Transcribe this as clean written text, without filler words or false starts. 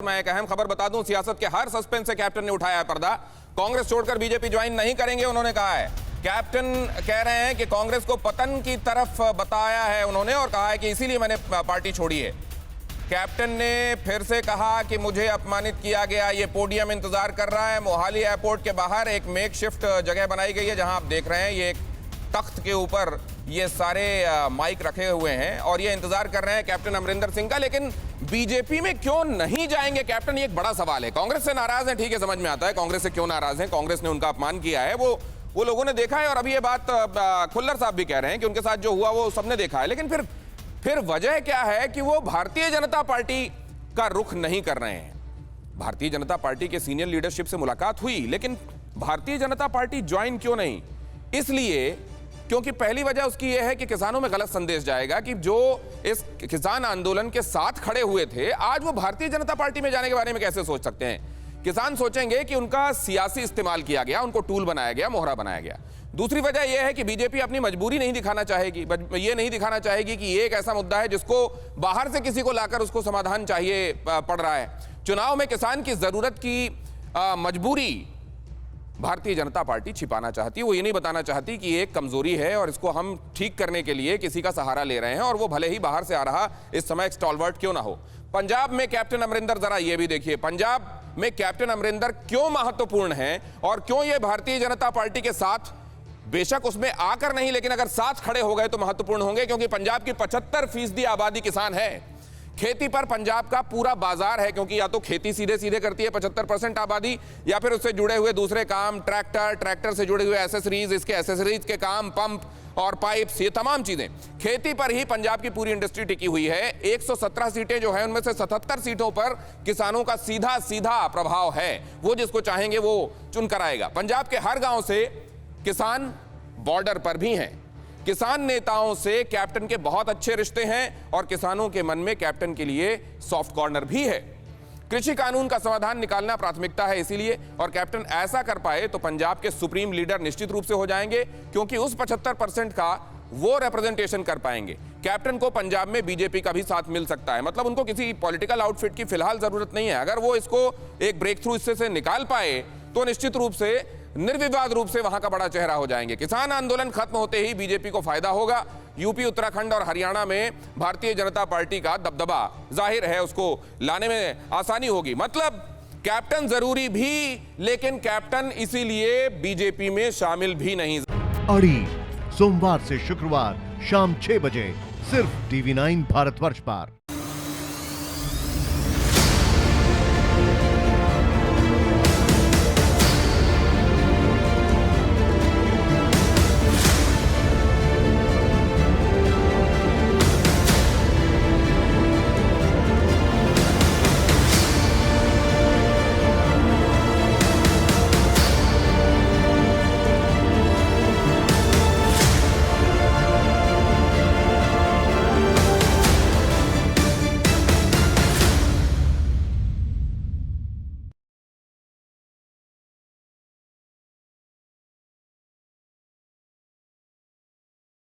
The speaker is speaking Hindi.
मैं एक अहम खबर बता दूं, सियासत के हर सस्पेंस से कैप्टन ने उठाया है पर्दा। कांग्रेस छोड़कर बीजेपी ज्वाइन नहीं करेंगे, उन्होंने कहा है। कैप्टन कह रहे हैं कि कांग्रेस को पतन की तरफ बताया है उन्होंने और कहा है कि इसीलिए मैंने पार्टी छोड़ी है। कैप्टन ने फिर से कहा कि मुझे अपमानित किया गया, ये पोडियम इंतजार कर रहा है। मोहाली एयरपोर्ट के बाहर एक मेकशिफ्ट जगह बनाई गई है, जहां आप देख रहे हैं ये एक तख्त के ऊपर ये सारे माइक रखे हुए हैं और ये इंतजार कर रहे हैं कैप्टन अमरिंदर सिंह का। लेकिन बीजेपी में क्यों नहीं जाएंगे कैप्टन, ये एक बड़ा सवाल है। कांग्रेस से नाराज हैं, ठीक है, समझ में आता है कांग्रेस से क्यों नाराज हैं। कांग्रेस ने उनका अपमान किया है, वो लोगों ने देखा है और अभी ये बात खुल्लर साहब भी कह रहे हैं कि उनके साथ जो हुआ वो सबने देखा है। लेकिन फिर वजह क्या है कि वो भारतीय जनता पार्टी का रुख नहीं कर रहे हैं। भारतीय जनता पार्टी के सीनियर लीडरशिप से मुलाकात हुई, लेकिन भारतीय जनता पार्टी ज्वाइन क्यों नहीं? इसलिए क्योंकि पहली वजह उसकी यह है कि किसानों में गलत संदेश जाएगा कि जो इस किसान आंदोलन के साथ खड़े हुए थे, आज वो भारतीय जनता पार्टी में जाने के बारे में कैसे सोच सकते हैं। किसान सोचेंगे कि उनका सियासी इस्तेमाल किया गया, उनको टूल बनाया गया, मोहरा बनाया गया। दूसरी वजह यह है कि बीजेपी अपनी मजबूरी नहीं दिखाना चाहेगी, ये नहीं दिखाना चाहेगी कि ये एक ऐसा मुद्दा है जिसको बाहर से किसी को लाकर उसको समाधान चाहिए पड़ रहा है। चुनाव में किसान की जरूरत की मजबूरी भारतीय जनता पार्टी छिपाना चाहती है। वो ये नहीं बताना चाहती कि ये एक कमजोरी है और इसको हम ठीक करने के लिए किसी का सहारा ले रहे हैं, और वो भले ही बाहर से आ रहा इस समय एक स्टॉलवर्ट क्यों ना हो। पंजाब में कैप्टन अमरिंदर, जरा ये भी देखिए, पंजाब में कैप्टन अमरिंदर क्यों महत्वपूर्ण है और क्यों ये भारतीय जनता पार्टी के साथ, बेशक उसमें आकर नहीं, लेकिन अगर साथ खड़े हो गए तो महत्वपूर्ण होंगे, क्योंकि पंजाब की 75% आबादी किसान है। खेती पर पंजाब का पूरा बाजार है, क्योंकि या तो खेती सीधे सीधे करती है 75% आबादी, या फिर उससे जुड़े हुए दूसरे काम, ट्रैक्टर से जुड़े हुए एसेसरीज, इसके एसेसरीज के काम, पंप और पाइप्स, ये तमाम चीजें, खेती पर ही पंजाब की पूरी इंडस्ट्री टिकी हुई है। 117 सीटें जो है उनमें से 77 सीटों पर किसानों का सीधा सीधा प्रभाव है। वो जिसको चाहेंगे वो चुनकर आएगा। पंजाब के हर गांव से किसान बॉर्डर पर भी हैं। किसान नेताओं से कैप्टन के बहुत अच्छे रिश्ते हैं और किसानों के मन में कैप्टन के लिए सॉफ्ट कॉर्नर भी है। कृषि कानून का समाधान निकालना प्राथमिकता है इसीलिए, और कैप्टन ऐसा कर पाए तो पंजाब के सुप्रीम लीडर निश्चित रूप से हो जाएंगे, क्योंकि उस 75% का वो रिप्रेजेंटेशन कर पाएंगे। कैप्टन को पंजाब में बीजेपी का भी साथ मिल सकता है, मतलब उनको किसी पॉलिटिकल आउटफिट की फिलहाल जरूरत नहीं है। अगर वो इसको एक ब्रेक थ्रू इससे से निकाल पाए तो निश्चित रूप से, निर्विवाद रूप से वहां का बड़ा चेहरा हो जाएंगे। किसान आंदोलन खत्म होते ही बीजेपी को फायदा होगा। यूपी, उत्तराखंड और हरियाणा में भारतीय जनता पार्टी का दबदबा जाहिर है, उसको लाने में आसानी होगी। मतलब कैप्टन जरूरी भी, लेकिन कैप्टन इसीलिए बीजेपी में शामिल भी नहीं। अड़ी सोमवार से शुक्रवार शाम 6 बजे सिर्फ TV9 भारतवर्ष पर।